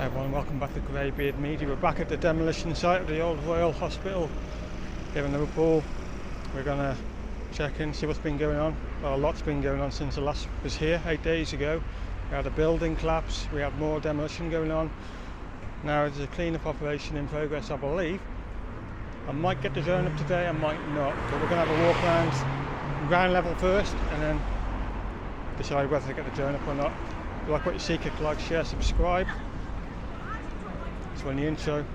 Hi everyone, welcome back to GreyBeard Media. We're back at the demolition site of the old Royal Hospital here in Liverpool. We're going to check in, see what's been going on. Well, a lot's been going on since I last was here 8 days ago. We had a building collapse, we had more demolition going on. Now there's a clean-up operation in progress, I believe. I might get the drone up today, I might not, but we're going to have a walk around ground level first and then decide whether to get the drone up or not. If you like what you see, click like, share, subscribe. So in the intro.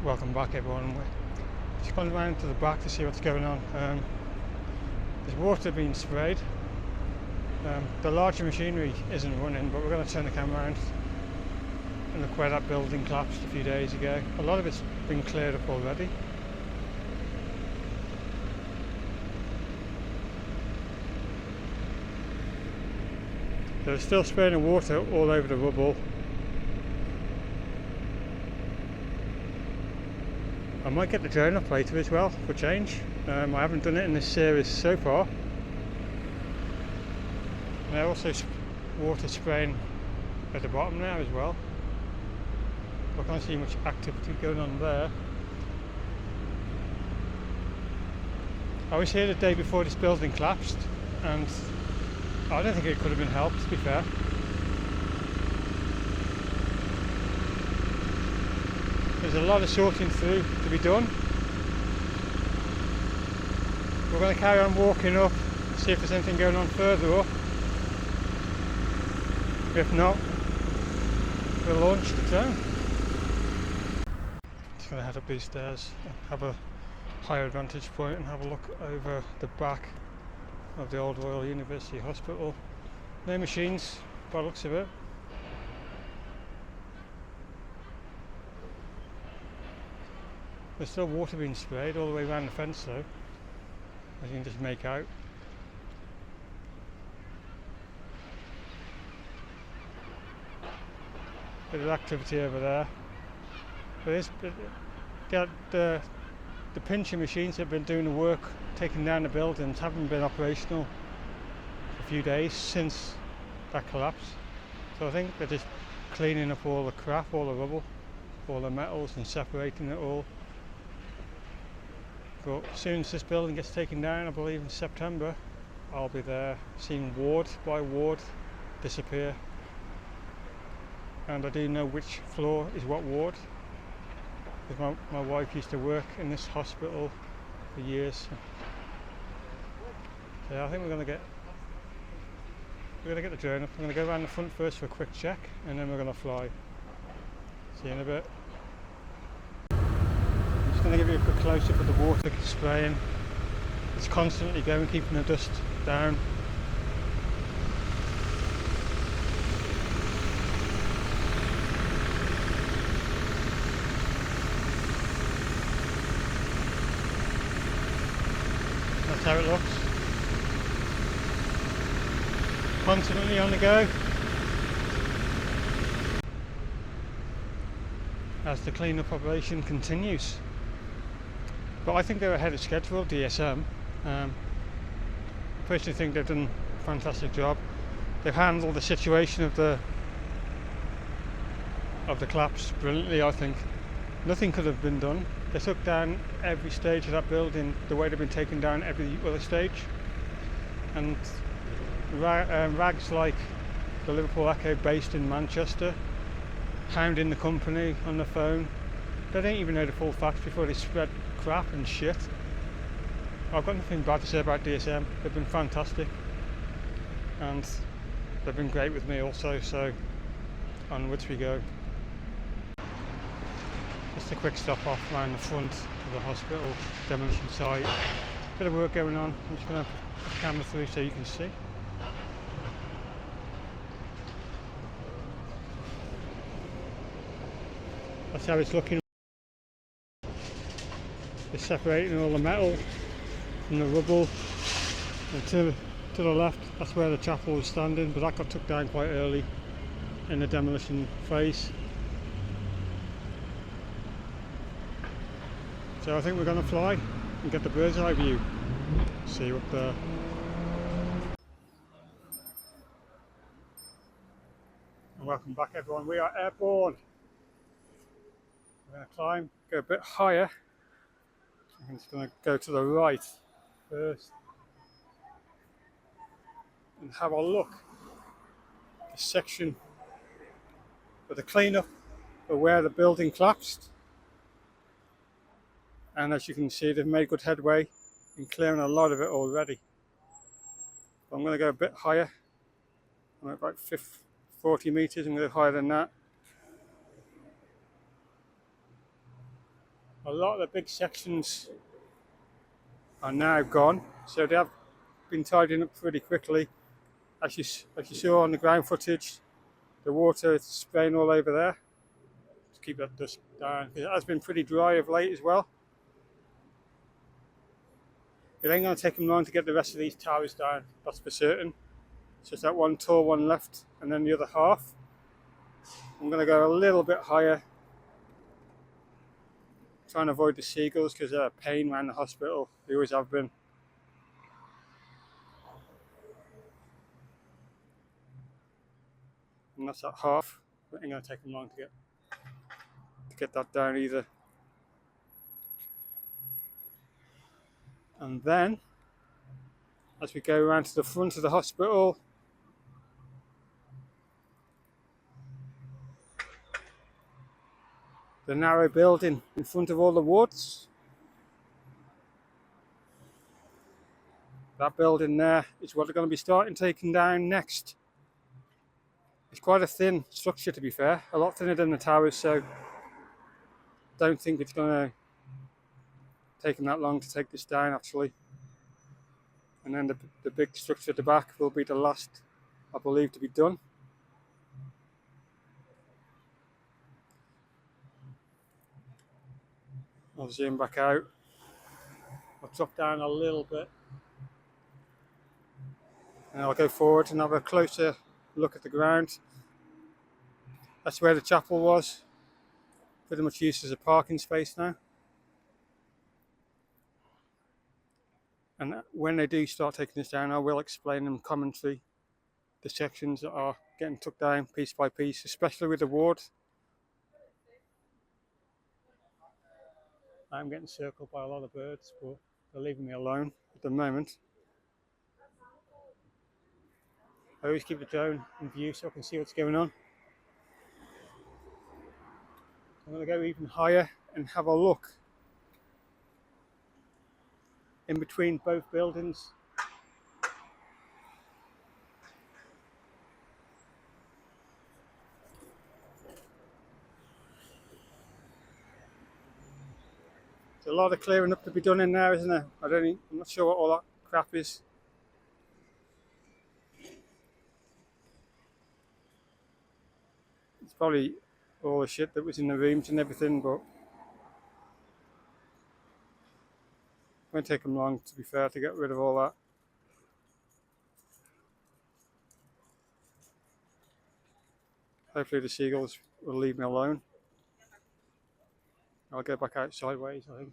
Welcome back everyone. We're just going around to the back to see what's going on. There's water being sprayed. The larger machinery isn't running, but we're going to turn the camera around and look where that building collapsed a few days ago. A lot of it's been cleared up already. They're still spraying water all over the rubble. I might get the drone up later as well for change. I haven't done it in this series so far. And there's also water spraying at the bottom now as well. I can't see much activity going on there. I was here the day before this building collapsed and I don't think it could have been helped, to be fair. There's a lot of sorting through to be done. We're going to carry on walking up, see if there's anything going on further up. If not, we'll launch the drone. Just going to head up these stairs, have a higher vantage point and have a look over the back of the old Royal University Hospital. No machines by the looks of it. There's still water being sprayed all the way around the fence though, as you can just make out. Bit of activity over there. But the pincher machines that have been doing the work, taking down the buildings, haven't been operational for a few days since that collapse. So I think they're just cleaning up all the crap, all the rubble, all the metals and separating it all. But as soon as this building gets taken down, I believe in September, I'll be there seeing ward by ward disappear. And I do know which floor is what ward, because my wife used to work in this hospital for years. So I think we're going to get the drone up. I'm going to go around the front first for a quick check, and then we're going to fly. See you in a bit. I'm going to give you a quick close-up of the water spraying. It's constantly going, keeping the dust down. That's how it looks. Constantly on the go. As the clean-up operation continues. But I think they're ahead of schedule, DSM. I personally think they've done a fantastic job. They've handled the situation of the collapse brilliantly, I think. Nothing could have been done. They took down every stage of that building the way they've been taking down every other stage. And rags like the Liverpool Echo, based in Manchester, hounding the company on the phone. They don't even know the full facts before they spread crap and shit. I've got nothing bad to say about DSM. They've been fantastic and they've been great with me also, so onwards we go. Just a quick stop off around the front of the hospital demolition site. Bit of work going on. I'm just going to put the camera through so you can see. That's how it's looking. They're separating all the metal from the rubble. And to the left, that's where the chapel was standing, but that got took down quite early in the demolition phase. So I think we're going to fly and get the bird's eye view. See you up there. And welcome back everyone, we are airborne. We're going to climb, go a bit higher. I'm just going to go to the right first and have a look at the section for the cleanup of where the building collapsed. And as you can see, they've made good headway in clearing a lot of it already. But I'm going to go a bit higher. I'm at about 40 meters, I'm going to go higher than that. A lot of the big sections are now gone, so they have been tidying up pretty quickly. As you saw on the ground footage, the water is spraying all over there to keep that dust down. It has been pretty dry of late as well. It ain't going to take them long to get the rest of these towers down, that's for certain. It's just that one tall one left, and then the other half. I'm going to go a little bit higher, trying to avoid the seagulls because they're a pain around the hospital. They always have been. And that's at half. It ain't going to take them long to get that down either. And then, as we go around to the front of the hospital, the narrow building in front of all the wards. That building there is what they're going to be starting taking down next. It's quite a thin structure, to be fair, a lot thinner than the towers, so don't think it's going to take them that long to take this down actually. And then the big structure at the back will be the last, I believe, to be done. I'll zoom back out. I'll drop down a little bit. And I'll go forward and have a closer look at the ground. That's where the chapel was. Pretty much used as a parking space now. And when they do start taking this down, I will explain in commentary the sections that are getting took down piece by piece, especially with the ward. I'm getting circled by a lot of birds, but they're leaving me alone at the moment. I always keep the drone in view so I can see what's going on. I'm going to go even higher and have a look in between both buildings. There's a lot of clearing up to be done in there, isn't there? I'm not sure what all that crap is. It's probably all the shit that was in the rooms and everything, but it won't take them long, to be fair, to get rid of all that. Hopefully the seagulls will leave me alone. I'll go back out sideways, I think.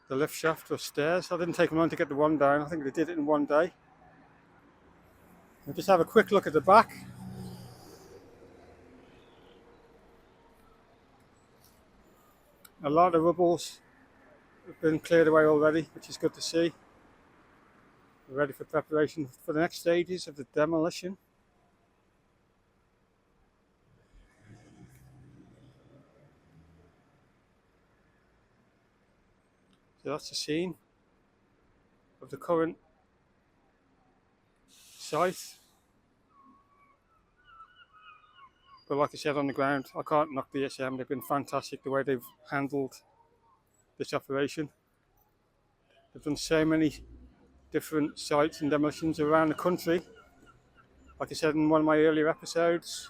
The lift shaft or stairs, I didn't take them long to get the one down. I think they did it in one day. We'll just have a quick look at the back. A lot of rubbles have been cleared away already, which is good to see. We're ready for preparation for the next stages of the demolition. So that's the scene of the current site. But like I said on the ground, I can't knock DSM. They've been fantastic the way they've handled this operation. They've done so many different sites and demolitions around the country like I said in one of my earlier episodes,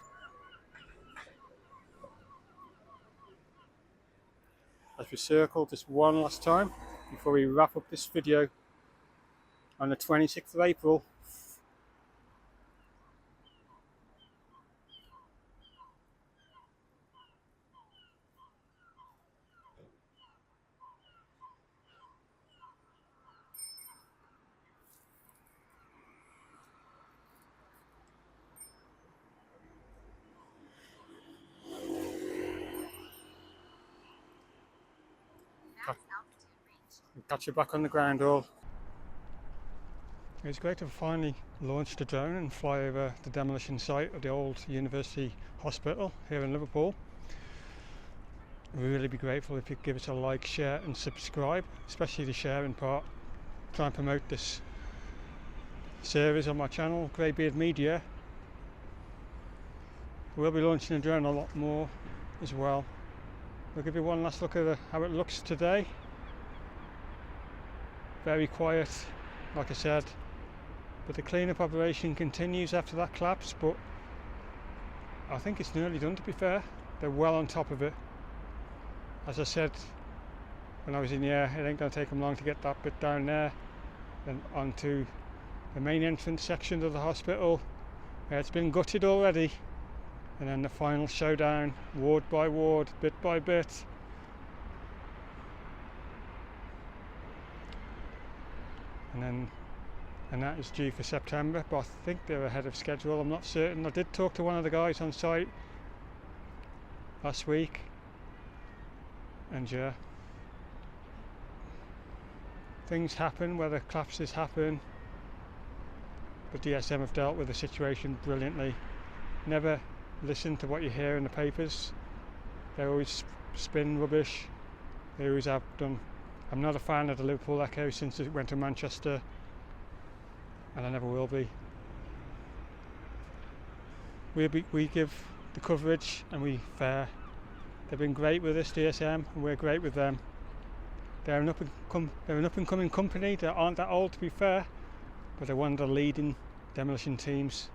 as we circle just one last time before we wrap up this video on the 26th of April. Catch you back on the ground all. It's great to finally launch the drone and fly over the demolition site of the old University Hospital here in Liverpool. We'd really be grateful if you'd give us a like, share and subscribe, especially the sharing part. Try and promote this series on my channel, GreyBeard Media. We'll be launching the drone a lot more as well. We'll give you one last look at how it looks today. Very quiet, like I said, but the cleanup operation continues after that collapse, but I think it's nearly done, to be fair. They're well on top of it. As I said when I was in the air, it ain't going to take them long to get that bit down there and onto the main entrance section of the hospital. It's been gutted already, and then the final showdown, ward by ward, bit by bit. And that is due for September, but I think they're ahead of schedule. I'm not certain. I did talk to one of the guys on site last week, and yeah, things happen, whether collapses happen, but DSM have dealt with the situation brilliantly. Never listen to what you hear in the papers. They always spin rubbish. They always have done. I'm not a fan of the Liverpool Echo since it went to Manchester, and I never will be. We give the coverage and we fair. They've been great with us, DSM, and we're great with them. They're an up-and-coming company. They aren't that old, to be fair, but they're one of the leading demolition teams.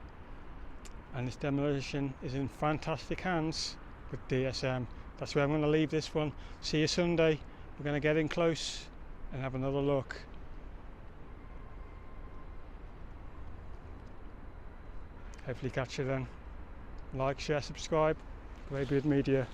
And this demolition is in fantastic hands with DSM. That's where I'm going to leave this one. See you Sunday. We're going to get in close and have another look. Hopefully catch you then. Like, share, subscribe. GreyBeard Media.